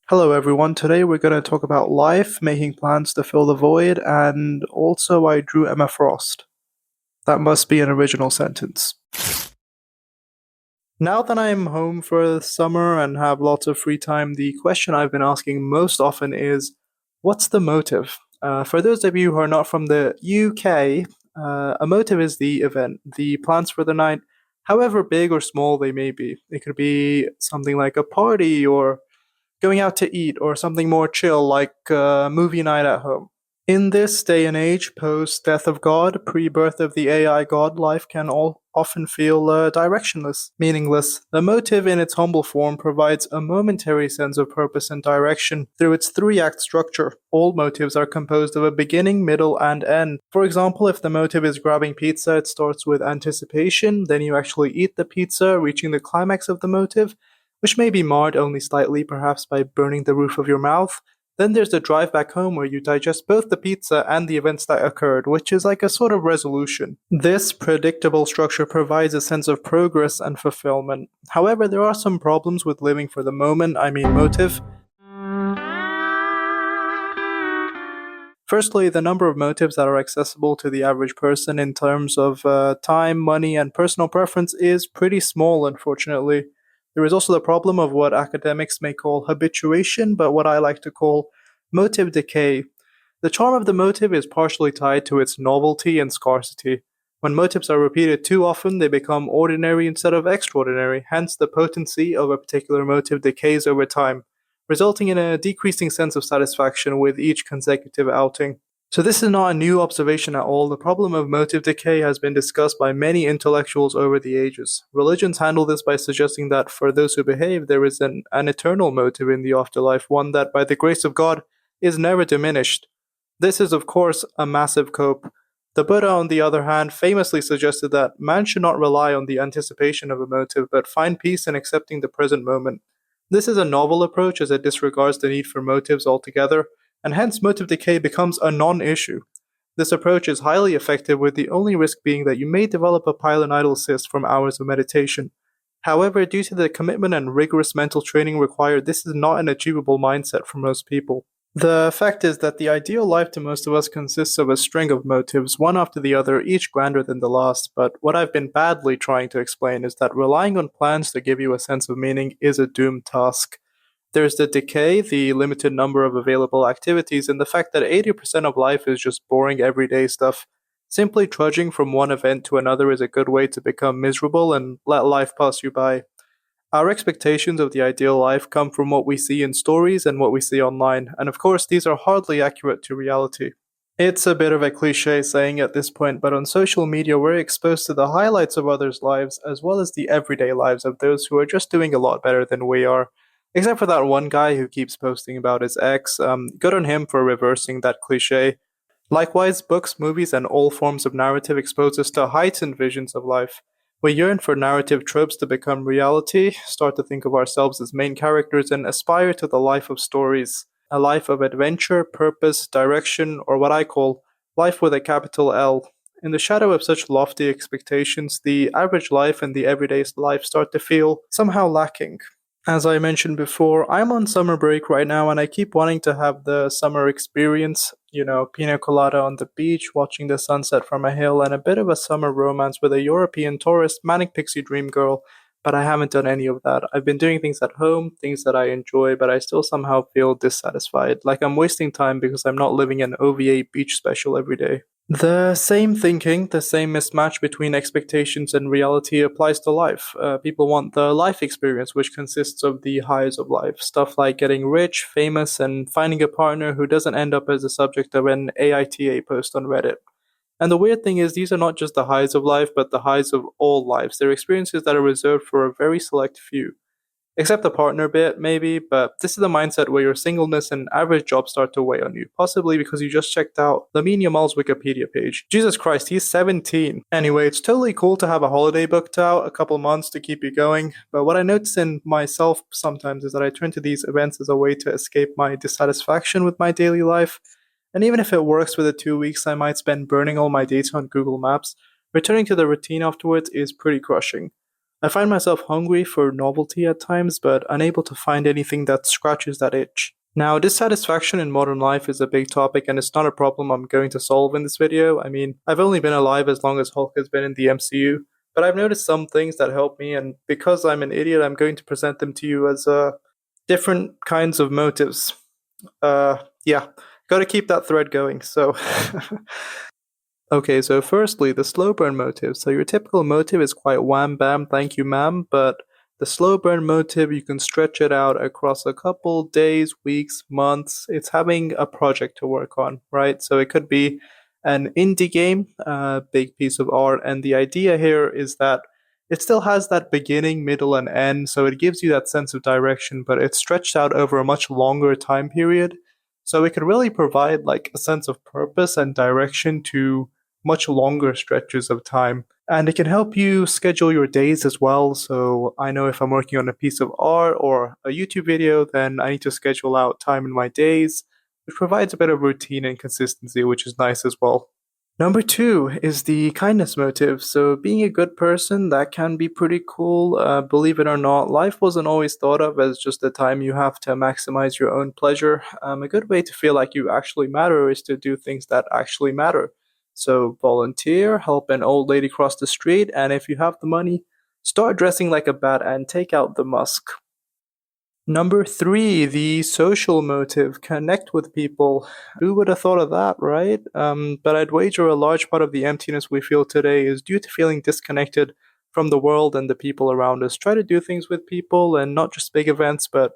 Hello, everyone. Today we're going to talk about life, making plans to fill the void, and also I drew Emma Frost. That must be an original sentence. Now that I'm home for the summer and have lots of free time, the question I've been asking most often is what's the motive? For those of you who are not from the UK, a motive is the event, the plans for the night, however big or small they may be. It could be something like a party or going out to eat or something more chill like a movie night at home. In this day and age, post death of God, pre birth of the AI God, life can often feel directionless, meaningless. The motive, in its humble form, provides a momentary sense of purpose and direction through its three-act structure. All motives are composed of a beginning, middle, and end. For example, if the motive is grabbing pizza, it starts with anticipation, then you actually eat the pizza, reaching the climax of the motive, which may be marred only slightly, perhaps by burning the roof of your mouth. Then there's the drive back home where you digest both the pizza and the events that occurred, which is like a sort of resolution. This predictable structure provides a sense of progress and fulfillment. However, there are some problems with living for the moment, I mean motive. Firstly, the number of motives that are accessible to the average person in terms of time, money, and personal preference is pretty small, unfortunately. There is also the problem of what academics may call habituation, but what I like to call motive decay. The charm of the motive is partially tied to its novelty and scarcity. When motives are repeated too often, they become ordinary instead of extraordinary, hence, the potency of a particular motive decays over time, resulting in a decreasing sense of satisfaction with each consecutive outing. So, this is not a new observation at all. The problem of motive decay has been discussed by many intellectuals over the ages. Religions handle this by suggesting that for those who behave, there is an eternal motive in the afterlife, one that, by the grace of God, is never diminished. This is, of course, a massive cope. The Buddha, on the other hand, famously suggested that man should not rely on the anticipation of a motive, but find peace in accepting the present moment. This is a novel approach as it disregards the need for motives altogether, and hence motive decay becomes a non issue. This approach is highly effective, with the only risk being that you may develop a pilonidal cyst from hours of meditation. However, due to the commitment and rigorous mental training required, this is not an achievable mindset for most people. The fact is that the ideal life to most of us consists of a string of motives, one after the other, each grander than the last. But what I've been badly trying to explain is that relying on plans to give you a sense of meaning is a doomed task. There's the decay, the limited number of available activities, and the fact that 80% of life is just boring everyday stuff. Simply trudging from one event to another is a good way to become miserable and let life pass you by. Our expectations of the ideal life come from what we see in stories and what we see online, and of course, these are hardly accurate to reality. It's a bit of a cliche saying at this point, but on social media, we're exposed to the highlights of others' lives as well as the everyday lives of those who are just doing a lot better than we are. Except for that one guy who keeps posting about his ex. Good on him for reversing that cliche. Likewise, books, movies, and all forms of narrative expose us to heightened visions of life. We yearn for narrative tropes to become reality, start to think of ourselves as main characters, and aspire to the life of stories. A life of adventure, purpose, direction, or what I call life with a capital L. In the shadow of such lofty expectations, the average life and the everyday life start to feel somehow lacking. As I mentioned before, I'm on summer break right now and I keep wanting to have the summer experience, pina colada on the beach, watching the sunset from a hill, and a bit of a summer romance with a European tourist, manic pixie dream girl, but I haven't done any of that. I've been doing things at home, things that I enjoy, but I still somehow feel dissatisfied, like I'm wasting time because I'm not living an OVA beach special every day. The same thinking, the same mismatch between expectations and reality applies to life. People want the life experience, which consists of the highs of life. Stuff like getting rich, famous, and finding a partner who doesn't end up as the subject of an AITA post on Reddit. And the weird thing is, these are not just the highs of life, but the highs of all lives. They're experiences that are reserved for a very select few. Except the partner bit, maybe, but this is the mindset where your singleness and average job start to weigh on you, possibly because you just checked out Lamine Yamal's Wikipedia page. Jesus Christ, he's 17. Anyway, it's totally cool to have a holiday booked out, a couple months to keep you going, but what I notice in myself sometimes is that I turn to these events as a way to escape my dissatisfaction with my daily life, and even if it works for the 2 weeks I might spend burning all my data on Google Maps, returning to the routine afterwards is pretty crushing. I find myself hungry for novelty at times, but unable to find anything that scratches that itch. Now, dissatisfaction in modern life is a big topic, and it's not a problem I'm going to solve in this video. I mean, I've only been alive as long as Hulk has been in the MCU, but I've noticed some things that help me, and because I'm an idiot, I'm going to present them to you as different kinds of motives. Yeah, got to keep that thread going. So, okay, so firstly, the slow burn motive. So your typical motive is quite wham bam, thank you, ma'am, but the slow burn motive, you can stretch it out across a couple days, weeks, months. It's having a project to work on, right? So it could be an indie game, a big piece of art, and the idea here is that it still has that beginning, middle, and end, so it gives you that sense of direction, but it's stretched out over a much longer time period. So it could really provide like a sense of purpose and direction to much longer stretches of time. And it can help you schedule your days as well. So I know if I'm working on a piece of art or a YouTube video, then I need to schedule out time in my days, which provides a bit of routine and consistency, which is nice as well. Number two is the kindness motive. So, being a good person, that can be pretty cool. Believe it or not, life wasn't always thought of as just a time you have to maximize your own pleasure. A good way to feel like you actually matter is to do things that actually matter. So, volunteer, help an old lady cross the street, and if you have the money, start dressing like a bat and take out the musk. Number three, the social motive, connect with people. Who would have thought of that, right? But I'd wager a large part of the emptiness we feel today is due to feeling disconnected from the world and the people around us. Try to do things with people and not just big events, but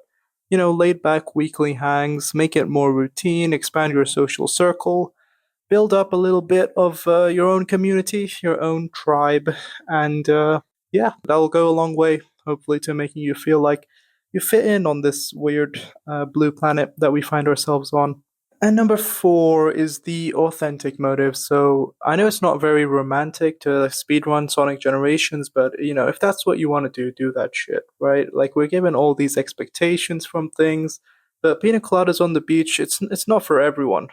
laid back weekly hangs, make it more routine, expand your social circle, build up a little bit of your own community, your own tribe, and yeah, that'll go a long way, hopefully, to making you feel like you fit in on this weird blue planet that we find ourselves on. And number four is the authentic motive. So I know it's not very romantic to speedrun Sonic Generations, but if that's what you want to do that shit, right? Like we're given all these expectations from things, but pina coladas on the beach, it's not for everyone,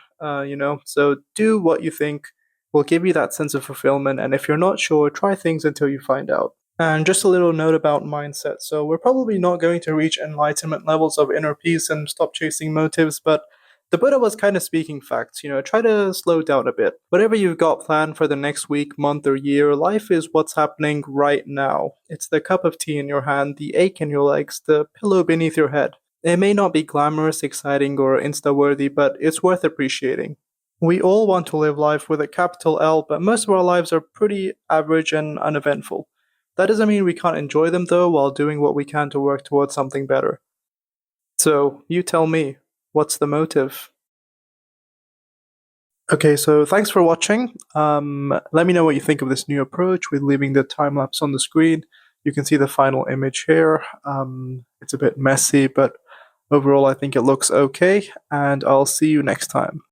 So do what you think will give you that sense of fulfillment, and if you're not sure, try things until you find out. And just a little note about mindset. So we're probably not going to reach enlightenment levels of inner peace and stop chasing motives, but the Buddha was kind of speaking facts. Try to slow down a bit. Whatever you've got planned for the next week, month, or year, life is what's happening right now. It's the cup of tea in your hand, the ache in your legs, the pillow beneath your head. It may not be glamorous, exciting, or insta worthy, but it's worth appreciating. We all want to live life with a capital L, but most of our lives are pretty average and uneventful. That doesn't mean we can't enjoy them, though, while doing what we can to work towards something better. So, you tell me, what's the motive? Okay, so thanks for watching. Let me know what you think of this new approach with leaving the time lapse on the screen. You can see the final image here. It's a bit messy, but overall, I think it looks okay, and I'll see you next time.